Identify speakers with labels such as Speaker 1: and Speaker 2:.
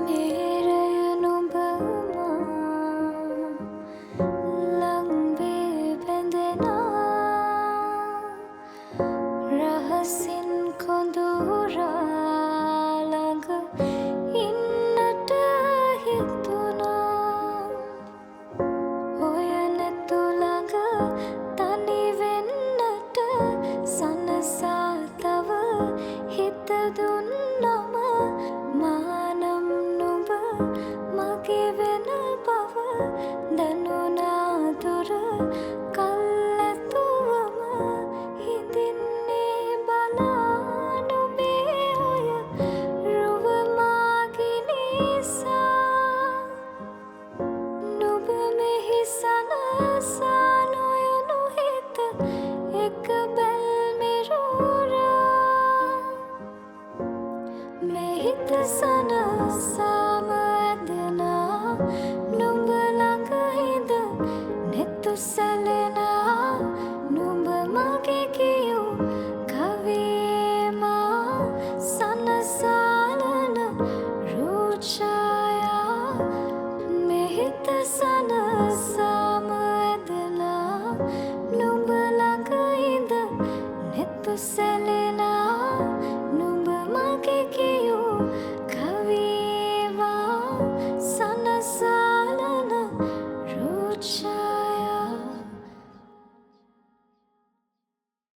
Speaker 1: मेरे अनुभव लंबे बंदना रहसिन कोंदूरा लग इन्नट हितुना होयन तुलग तनि वेन्नट सनसा तव हित दुन्नम माනම් නුඹ මගේ වෙන බව දැනුණා දුර කල්ැතුවම හිඳින්නේ බලා නුඹේ ඔය රුව මාගේ නිසා නුඹ මෙහි සනසා නොයනු හිත එක බැල්මෙරුරා මේ හිත සනසා